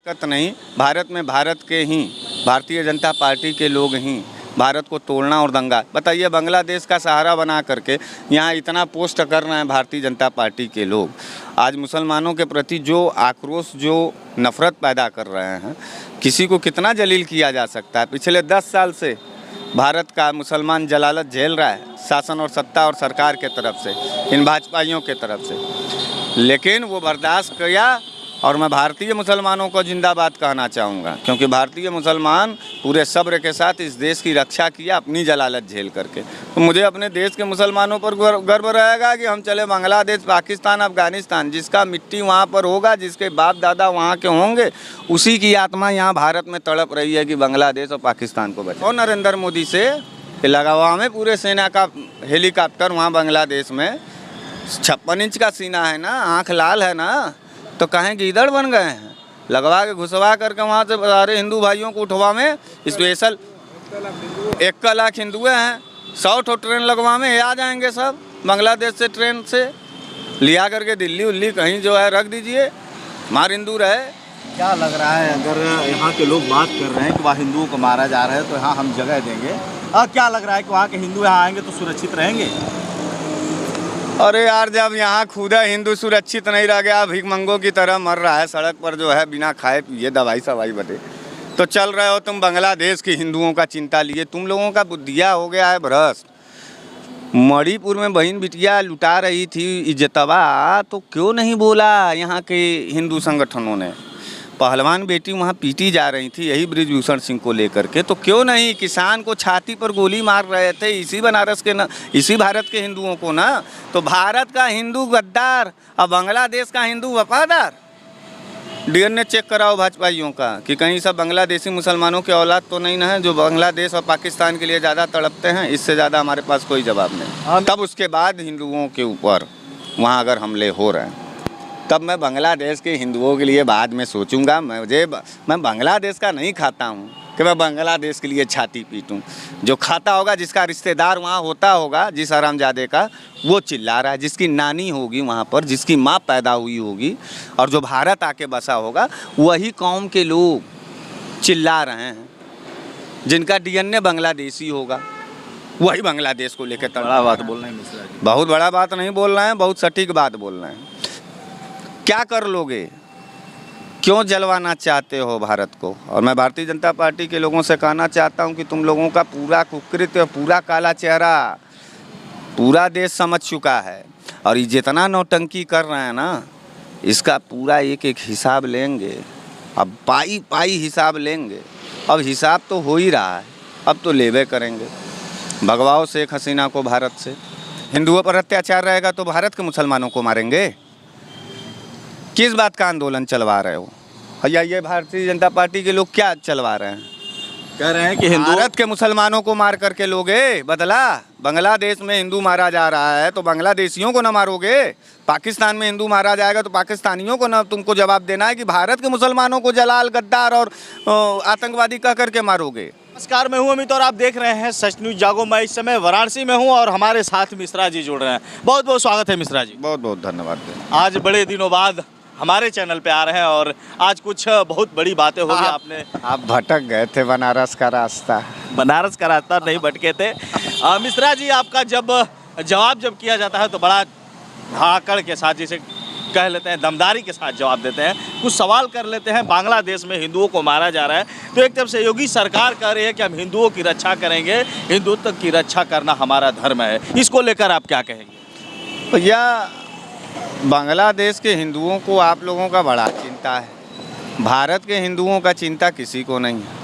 दिक्कत नहीं, भारत में भारत के ही भारतीय जनता पार्टी के लोग ही भारत को तोड़ना और दंगा। बताइए, बांग्लादेश का सहारा बना करके यहाँ इतना पोस्ट कर रहे हैं भारतीय जनता पार्टी के लोग। आज मुसलमानों के प्रति जो आक्रोश, जो नफ़रत पैदा कर रहे हैं, किसी को कितना जलील किया जा सकता है। पिछले 10 साल से भारत का मुसलमान जलालत झेल रहा है, शासन और सत्ता और सरकार के तरफ से, इन भाजपाइयों के तरफ से, लेकिन वो बर्दाश्त किया। और मैं भारतीय मुसलमानों को जिंदाबाद कहना चाहूँगा, क्योंकि भारतीय मुसलमान पूरे सब्र के साथ इस देश की रक्षा किया अपनी जलालत झेल करके। तो मुझे अपने देश के मुसलमानों पर गर्व रहेगा कि हम चले बांग्लादेश, पाकिस्तान, अफ़गानिस्तान, जिसका मिट्टी वहाँ पर होगा, जिसके बाप दादा वहाँ के होंगे, उसी की आत्मा यहाँ भारत में तड़प रही है कि बांग्लादेश और पाकिस्तान को बचाओ। और नरेंद्र मोदी से लगा हुआ में पूरे सेना का हेलीकॉप्टर वहाँ बांग्लादेश में 56 इंच का सीना है ना, आँख लाल है ना, तो कहें गीदड़ बन गए हैं। लगवा के घुसवा करके वहाँ से सारे हिंदू भाइयों को उठवा में स्पेशल 1 लाख हिंदुए हैं, 100 ट्रेन लगवा में आ जाएंगे सब बांग्लादेश से, ट्रेन से लिया करके दिल्ली उल्ली कहीं जो है रख दीजिए, मार हिंदू रहे। क्या लग रहा है, अगर यहाँ के लोग बात कर रहे हैं कि वहाँ हिंदुओं को मारा जा रहा है तो यहाँ हम जगह देंगे, क्या लग रहा है कि वहाँ के हिंदू यहाँ आएंगे तो सुरक्षित रहेंगे? अरे यार, जब यहाँ खुदा हिंदू सुरक्षित नहीं रह गया, भिखमंगों की तरह मर रहा है सड़क पर जो है, बिना खाए पिए दवाई सवाई बदे, तो चल रहे हो तुम बांग्लादेश के हिंदुओं का चिंता लिए। तुम लोगों का बुद्धिया हो गया है भ्रष्ट। मणिपुर में बहन बिटिया लुटा रही थी इज्जतवा, तो क्यों नहीं बोला यहाँ के हिंदू संगठनों ने? पहलवान बेटी वहाँ पीटी जा रही थी यही बृजभूषण सिंह को लेकर के, तो क्यों नहीं? किसान को छाती पर गोली मार रहे थे इसी बनारस के ना, इसी भारत के हिंदुओं को ना। तो भारत का हिंदू गद्दार और बांग्लादेश का हिंदू वफादार। डीएनए चेक कराओ भाजपाइयों का कि कहीं सब बांग्लादेशी मुसलमानों के औलाद तो नहीं ना है जो बांग्लादेश और पाकिस्तान के लिए ज़्यादा तड़पते हैं। इससे ज़्यादा हमारे पास कोई जवाब नहीं। तब उसके बाद हिंदुओं के ऊपर वहाँ अगर हमले हो रहे हैं, तब मैं बांग्लादेश के हिंदुओं के लिए बाद में सोचूंगा। मैं बांग्लादेश का नहीं खाता हूँ कि मैं बांग्लादेश के लिए छाती पीटूं। जो खाता होगा, जिसका रिश्तेदार वहाँ होता होगा, जिस हरामजादे का, वो चिल्ला रहा है, जिसकी नानी होगी वहाँ पर, जिसकी माँ पैदा हुई होगी और जो भारत आके बसा होगा, वही कौम के लोग चिल्ला रहे हैं। जिनका डीएनए बांग्लादेशी होगा वही बांग्लादेश को लेकर बड़ा बात बोल रहे हैं मिश्रा जी। बहुत बड़ा बात नहीं बोल रहे हैं, बहुत सटीक बात बोल रहे हैं। क्या कर लोगे? क्यों जलवाना चाहते हो भारत को? और मैं भारतीय जनता पार्टी के लोगों से कहना चाहता हूं कि तुम लोगों का पूरा कुकृत्य, पूरा काला चेहरा पूरा देश समझ चुका है। और ये जितना नौटंकी कर रहे हैं ना, इसका पूरा एक एक हिसाब लेंगे। अब पाई पाई हिसाब लेंगे। अब हिसाब तो हो ही रहा है, अब तो लेवे करेंगे। भगवाओ शेख हसीना को भारत से। हिंदुओं पर अत्याचार रहेगा तो भारत के मुसलमानों को मारेंगे। किस बात का आंदोलन चलवा रहे हो? या ये भारतीय जनता पार्टी के लोग क्या चलवा रहे हैं? कह रहे हैं कि भारत के मुसलमानों को मार करके लोगे बदला। बांग्लादेश में हिंदू मारा जा रहा है तो बांग्लादेशियों को ना मारोगे? पाकिस्तान में हिंदू मारा जाएगा तो पाकिस्तानियों को ना तुमको जवाब देना है कि भारत के मुसलमानों को जलाल, गद्दार और आतंकवादी कह करके मारोगे? नमस्कार, मैं हूं अमित और आप देख रहे हैं सच न्यूज जागो। मैं इस समय वाराणसी में हूं और हमारे साथ मिश्रा जी जुड़ रहे हैं। बहुत बहुत स्वागत है मिश्रा जी। बहुत बहुत धन्यवाद। आज बड़े दिनों बाद हमारे चैनल पे आ रहे हैं और आज कुछ बहुत बड़ी बातें होगी। आपने आप भटक गए थे बनारस का रास्ता। बनारस का रास्ता नहीं भटके थे। मिश्रा जी, आपका जवाब जब किया जाता है तो बड़ा धाकड़ के साथ, जिसे कह लेते हैं दमदारी के साथ जवाब देते हैं। कुछ सवाल कर लेते हैं। बांग्लादेश में हिंदुओं को मारा जा रहा है तो एक तरफ से योगी सरकार कह रही है कि हम हिंदुओं की रक्षा करेंगे, हिंदुत्व की रक्षा करना हमारा धर्म है। इसको लेकर आप क्या कहेंगे? भैया, बांग्लादेश के हिंदुओं को आप लोगों का बड़ा चिंता है, भारत के हिंदुओं का चिंता किसी को नहीं है।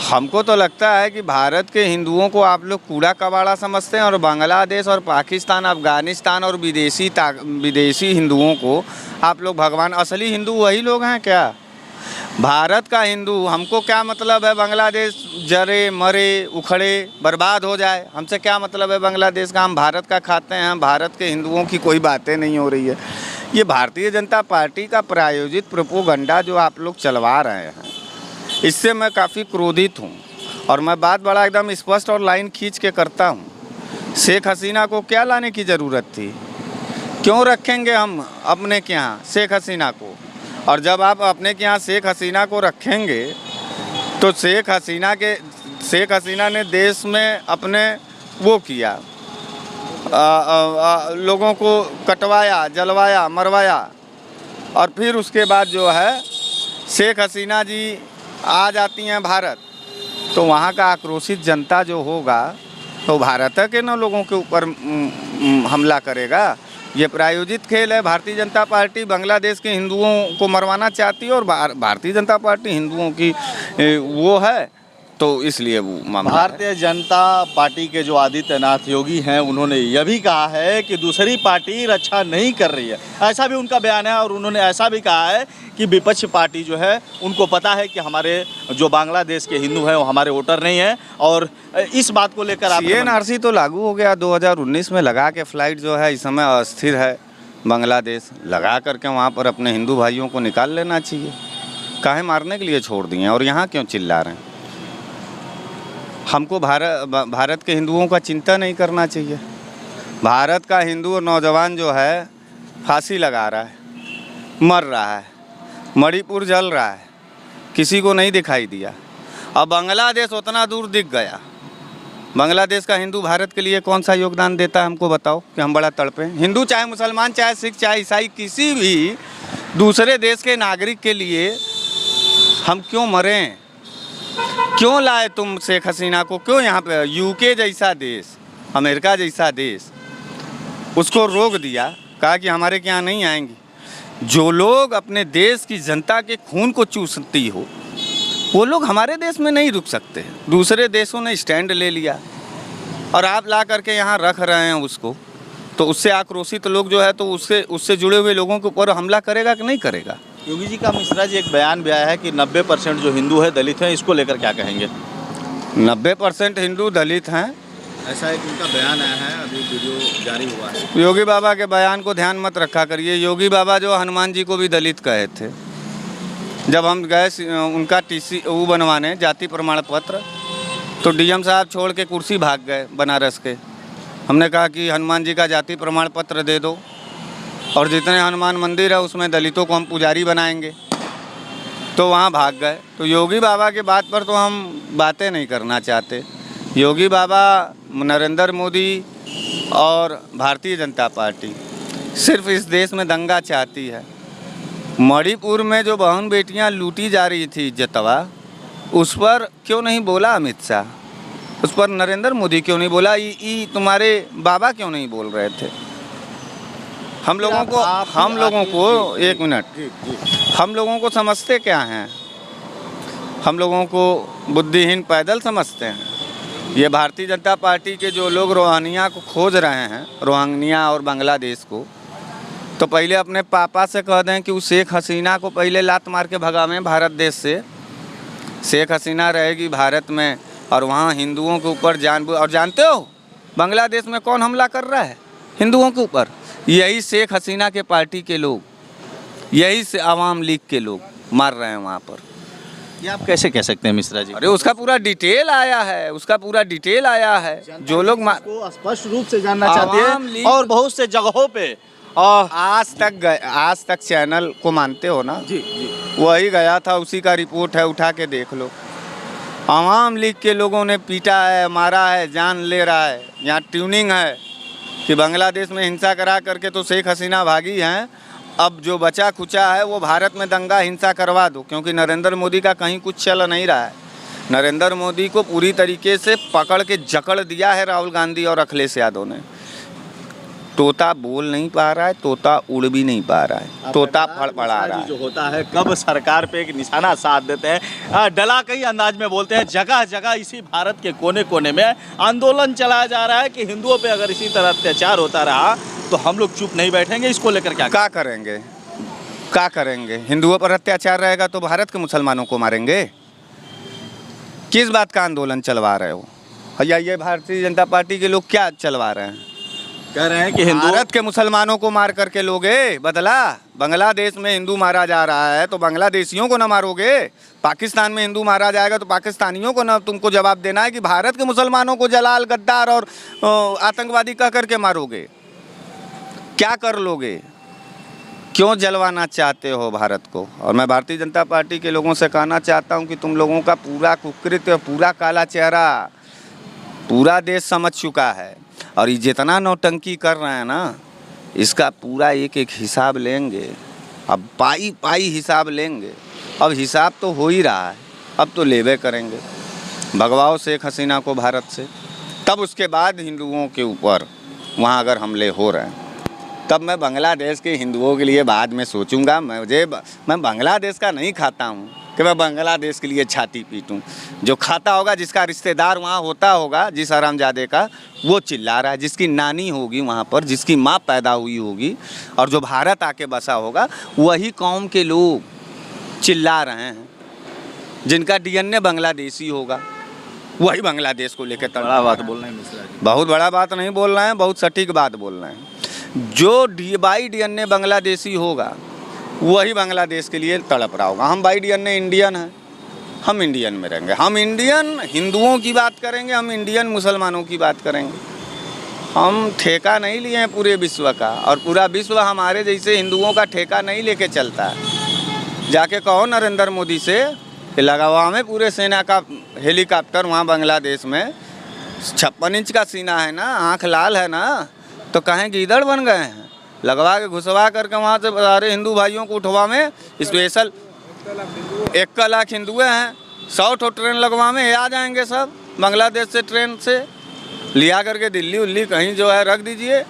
हमको तो लगता है कि भारत के हिंदुओं को आप लोग कूड़ा कबाड़ा समझते हैं और बांग्लादेश और पाकिस्तान, अफ़गानिस्तान और विदेशी हिंदुओं को आप लोग भगवान। असली हिंदू वही लोग हैं क्या? भारत का हिंदू, हमको क्या मतलब है बांग्लादेश जरे, मरे, उखड़े, बर्बाद हो जाए? हमसे क्या मतलब है बांग्लादेश का? हम भारत का खाते हैं। भारत के हिंदुओं की कोई बातें नहीं हो रही है। ये भारतीय जनता पार्टी का प्रायोजित प्रोपोगंडा जो आप लोग चलवा रहे हैं, इससे मैं काफ़ी क्रोधित हूँ। और मैं बात बड़ा एकदम स्पष्ट और लाइन खींच के करता हूँ। शेख हसीना को क्या लाने की ज़रूरत थी? क्यों रखेंगे हम अपने के यहाँ शेख हसीना को? और जब आप अपने के यहाँ शेख हसीना को रखेंगे तो शेख हसीना ने देश में अपने वो किया, लोगों को कटवाया, जलवाया, मरवाया। और फिर उसके बाद जो है शेख हसीना जी आ जाती हैं भारत, तो वहाँ का आक्रोशित जनता जो होगा तो भारत के न लोगों के ऊपर हमला करेगा। ये प्रायोजित खेल है। भारतीय जनता पार्टी बांग्लादेश के हिंदुओं को मरवाना चाहती है और भारतीय जनता पार्टी हिंदुओं की वो है, तो इसलिए वो मामला है। भारतीय जनता पार्टी के जो आदित्यनाथ योगी हैं, उन्होंने यह भी कहा है कि दूसरी पार्टी रक्षा नहीं कर रही है, ऐसा भी उनका बयान है। और उन्होंने ऐसा भी कहा है कि विपक्ष पार्टी जो है उनको पता है कि हमारे जो बांग्लादेश के हिंदू हैं वो हमारे वोटर नहीं हैं। और इस बात को लेकर आप CNRC तो लागू हो गया 2019 में, लगा के फ्लाइट जो है इस समय अस्थिर है बांग्लादेश, लगा करके वहाँ पर अपने हिंदू भाइयों को निकाल लेना चाहिए। काहे मारने के लिए छोड़ दिए और यहाँ क्यों चिल्ला रहे हैं? हमको भारत के हिंदुओं का चिंता नहीं करना चाहिए। भारत का हिंदू और नौजवान जो है फांसी लगा रहा है, मर रहा है, मणिपुर जल रहा है, किसी को नहीं दिखाई दिया। अब बांग्लादेश उतना दूर दिख गया। बांग्लादेश का हिंदू भारत के लिए कौन सा योगदान देता है हमको बताओ कि हम बड़ा तड़पे। हिंदू चाहे मुसलमान, चाहे सिख, चाहे ईसाई, किसी भी दूसरे देश के नागरिक के लिए हम क्यों मरें? क्यों लाए तुम शेख हसीना को? क्यों यहाँ पे UK जैसा देश, अमेरिका जैसा देश, उसको रोक दिया, कहा कि हमारे के यहाँ नहीं आएंगी। जो लोग अपने देश की जनता के खून को चूसती हो वो लोग हमारे देश में नहीं रुक सकते। दूसरे देशों ने स्टैंड ले लिया और आप ला करके यहाँ रख रहे हैं उसको, तो उससे आक्रोशित लोग जो है तो उससे जुड़े हुए लोगों के ऊपर हमला करेगा कि नहीं करेगा? योगी जी का मिश्रा जी एक बयान भी आया है कि 90% जो हिंदू है दलित हैं, इसको लेकर क्या कहेंगे? 90% हिंदू दलित हैं, ऐसा एक उनका बयान आया है, अभी वीडियो जारी हुआ है। योगी बाबा के बयान को ध्यान मत रखा करिए। योगी बाबा जो हनुमान जी को भी दलित कहे थे। जब हम गए उनका TC वो बनवाने, जाति प्रमाण पत्र, तो DM साहब छोड़ के कुर्सी भाग गए बनारस के। हमने कहा कि हनुमान जी का जाति प्रमाण पत्र दे दो और जितने हनुमान मंदिर है उसमें दलितों को हम पुजारी बनाएंगे, तो वहाँ भाग गए। तो योगी बाबा के बात पर तो हम बातें नहीं करना चाहते। योगी बाबा, नरेंद्र मोदी और भारतीय जनता पार्टी सिर्फ इस देश में दंगा चाहती है। मणिपुर में जो बहन बेटियां लूटी जा रही थी इज्जतवा, उस पर क्यों नहीं बोला अमित शाह? उस पर नरेंद्र मोदी क्यों नहीं बोला? तुम्हारे बाबा क्यों नहीं बोल रहे थे? हम लोगों को एक मिनट, हम लोगों को समझते क्या हैं? हम लोगों को बुद्धिहीन पैदल समझते हैं। ये भारतीय जनता पार्टी के जो लोग रोहिंग्या को खोज रहे हैं, रोहिंग्या और बांग्लादेश को, तो पहले अपने पापा से कह दें कि उस शेख हसीना को पहले लात मार के भगावें भारत देश से। शेख हसीना रहेगी भारत में और वहाँ हिंदुओं के ऊपर और जानते हो बांग्लादेश में कौन हमला कर रहा है हिंदुओं के ऊपर? यही शेख हसीना के पार्टी के लोग, यही से आवाम लीग के लोग मार रहे हैं वहाँ पर। ये आप कैसे कह सकते हैं मिश्रा जी? अरे उसका पूरा डिटेल आया है, जो लोग को स्पष्ट रूप से जानना चाहते हैं। और बहुत से जगहों पे आज तक चैनल को मानते हो ना जी, वही गया था, उसी का रिपोर्ट है, उठा के देख लो। आवाम लीग के लोगों ने पीटा है, मारा है, जान ले रहा है। यहाँ ट्यूनिंग है कि बांग्लादेश में हिंसा करा करके तो शेख हसीना भागी हैं, अब जो बचा खुचा है वो भारत में दंगा हिंसा करवा दो, क्योंकि नरेंद्र मोदी का कहीं कुछ चल नहीं रहा है। नरेंद्र मोदी को पूरी तरीके से पकड़ के जकड़ दिया है राहुल गांधी और अखिलेश यादव ने। तोता बोल नहीं पा रहा है, तोता उड़ भी नहीं पा रहा है, तोता फड़फड़ा रहा है। जो होता है कब सरकार पे एक निशाना साध देते हैं, डला कई अंदाज में बोलते हैं। जगह जगह इसी भारत के कोने कोने में आंदोलन चलाया जा रहा है कि हिंदुओं पे अगर इसी तरह अत्याचार होता रहा तो हम लोग चुप नहीं बैठेंगे। इसको लेकर क्या करेंगे? हिंदुओं पर अत्याचार रहेगा तो भारत के मुसलमानों को मारेंगे? किस बात का आंदोलन चलवा रहे हो? या ये भारतीय जनता पार्टी के लोग क्या चलवा रहे हैं? कह रहे हैं कि भारत के मुसलमानों को मार करके लोगे बदला। बांग्लादेश में हिंदू मारा जा रहा है तो बांग्लादेशियों को ना मारोगे? पाकिस्तान में हिंदू मारा जाएगा तो पाकिस्तानियों को ना तुमको जवाब देना है कि भारत के मुसलमानों को जलाल, गद्दार और आतंकवादी कह करके मारोगे? क्या कर लोगे? क्यों जलवाना चाहते हो भारत को? और मैं भारतीय जनता पार्टी के लोगों से कहना चाहता हूं कि तुम लोगों का पूरा कुकृत्य, पूरा काला चेहरा पूरा देश समझ चुका है। और ये जितना नौटंकी कर रहे हैं ना, इसका पूरा एक एक हिसाब लेंगे। अब पाई पाई हिसाब लेंगे। अब हिसाब तो हो ही रहा है, अब तो लेवे करेंगे। भगवाओ शेख हसीना को भारत से, तब उसके बाद हिंदुओं के ऊपर वहाँ अगर हमले हो रहे हैं, तब मैं बांग्लादेश के हिंदुओं के लिए बाद में सोचूंगा। मैं बांग्लादेश का नहीं खाता हूँ कि मैं बांग्लादेश के लिए छाती पीटूं। जो खाता होगा, जिसका रिश्तेदार वहाँ होता होगा, जिस हरामजादे का, वो चिल्ला रहा है। जिसकी नानी होगी वहाँ पर, जिसकी माँ पैदा हुई होगी और जो भारत आके बसा होगा, वही कौम के लोग चिल्ला रहे हैं। जिनका डीएनए बांग्लादेशी होगा, वही बांग्लादेश को लेकर बड़ा बात बोल रहे हैं मिश्रा जी। बहुत बड़ा बात नहीं बोल रहे हैं, बहुत सटीक बात बोल रहे हैं। जो बाई डीएनए बांग्लादेशी होगा, वही बांग्लादेश के लिए तड़प रहा होगा। हम बाई डीएनए इंडियन हैं, हम इंडियन में रहेंगे। हम इंडियन हिंदुओं की बात करेंगे, हम इंडियन मुसलमानों की बात करेंगे। हम ठेका नहीं लिए हैं पूरे विश्व का, और पूरा विश्व हमारे जैसे हिंदुओं का ठेका नहीं लेके चलता है। जाके कहो नरेंद्र मोदी से कि लगावा में पूरे सेना का हेलीकॉप्टर वहाँ बांग्लादेश में। 56 इंच का सीना है ना, आँख लाल है ना, तो कहें गीदड़ बन गए हैं। लगवा के घुसवा करके वहाँ से सारे हिंदू भाइयों को उठवा में स्पेशल 1 लाख हिंदुए हैं। 100 ट्रेन लगवा में आ जाएंगे सब बांग्लादेश से, ट्रेन से लिया करके दिल्ली उल्ली कहीं जो है रख दीजिए,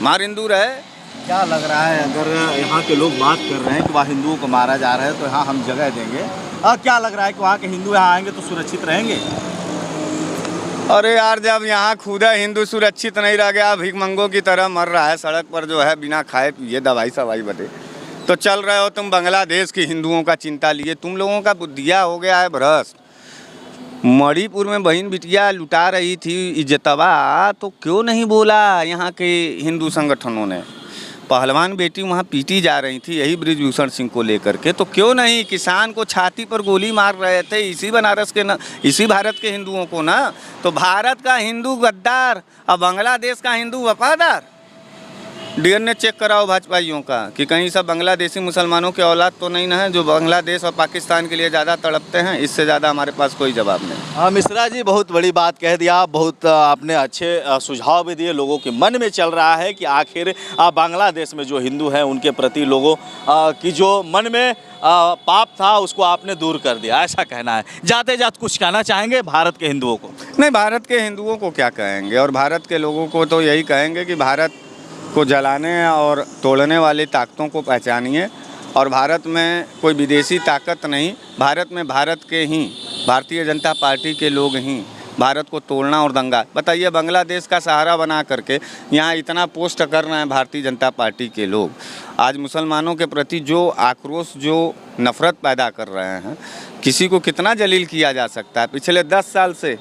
मार हिंदू रहे। क्या लग रहा है, अगर यहाँ के लोग बात कर रहे हैं कि वहाँ हिंदुओं को मारा जा रहा है, तो यहाँ हम जगह देंगे, क्या लग रहा है कि वहाँ के हिंदू यहाँ आएंगे तो सुरक्षित रहेंगे? अरे यार, जब यहाँ खुदा हिंदू सुरक्षित नहीं रह गया, भिखमंगों की तरह मर रहा है सड़क पर जो है, बिना खाए पिए दवाई सवाई बदे, तो चल रहे हो तुम बांग्लादेश के हिंदुओं का चिंता लिए। तुम लोगों का बुद्धिया हो गया है भ्रष्ट। मणिपुर में बहन बिटिया लुटा रही थी इज्जतवा, तो क्यों नहीं बोला यहाँ के हिंदू संगठनों ने? पहलवान बेटी वहाँ पीटी जा रही थी यही बृजभूषण सिंह को लेकर के, तो क्यों नहीं? किसान को छाती पर गोली मार रहे थे इसी बनारस के ना, इसी भारत के हिंदुओं को ना। तो भारत का हिंदू गद्दार और बांग्लादेश का हिंदू वफादार। डीएनए चेक कराओ भाजपाइयों का कि कहीं सब बांग्लादेशी मुसलमानों के औलाद तो नहीं ना है, जो बांग्लादेश और पाकिस्तान के लिए ज़्यादा तड़पते हैं। इससे ज़्यादा हमारे पास कोई जवाब नहीं। हाँ मिश्रा जी, बहुत बड़ी बात कह दिया, बहुत आपने अच्छे सुझाव भी दिए। लोगों के मन में चल रहा है कि आखिर बांग्लादेश में जो हिंदू हैं उनके प्रति लोगों की जो मन में पाप था उसको आपने दूर कर दिया, ऐसा कहना है। जाते जाते कुछ कहना चाहेंगे भारत के हिंदुओं को? नहीं, भारत के हिंदुओं को क्या कहेंगे, और भारत के लोगों को तो यही कहेंगे कि भारत को जलाने और तोड़ने वाली ताकतों को पहचानिए। और भारत में कोई विदेशी ताकत नहीं, भारत में भारत के ही भारतीय जनता पार्टी के लोग ही भारत को तोड़ना और दंगा। बताइए, बांग्लादेश का सहारा बना करके यहाँ इतना पोस्ट कर रहे हैं भारतीय जनता पार्टी के लोग। आज मुसलमानों के प्रति जो आक्रोश, जो नफ़रत पैदा कर रहे हैं, किसी को कितना जलील किया जा सकता है? पिछले 10 साल से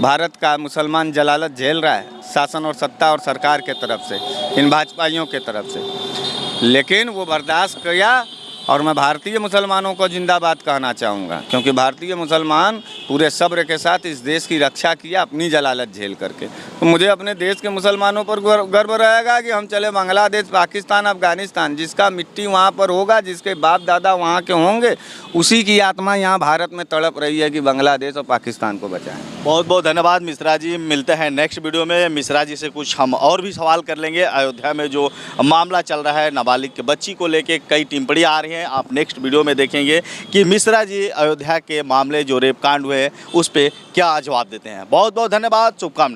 भारत का मुसलमान जलालत झेल रहा है, शासन और सत्ता और सरकार के तरफ से, इन भाजपाइयों के तरफ से, लेकिन वो बर्दाश्त किया। और मैं भारतीय मुसलमानों को जिंदाबाद कहना चाहूँगा, क्योंकि भारतीय मुसलमान पूरे सब्र के साथ इस देश की रक्षा किया अपनी जलालत झेल करके। तो मुझे अपने देश के मुसलमानों पर गर्व रहेगा कि हम चले बांग्लादेश, पाकिस्तान, अफगानिस्तान, जिसका मिट्टी वहाँ पर होगा, जिसके बाप दादा वहाँ के होंगे, उसी की आत्मा यहाँ भारत में तड़प रही है कि बांग्लादेश और पाकिस्तान को बचाएं। बहुत बहुत धन्यवाद मिश्रा जी। मिलते हैं नेक्स्ट वीडियो में। मिश्रा जी से कुछ हम और भी सवाल कर लेंगे। अयोध्या में जो मामला चल रहा है, नाबालिग के बच्ची को लेके कई टिप्पणियाँ आ रही हैं, आप नेक्स्ट वीडियो में देखेंगे कि मिश्रा जी अयोध्या के मामले जो रेप कांड हुए उस पर क्या जवाब देते हैं। बहुत बहुत धन्यवाद, शुभकामनाएं।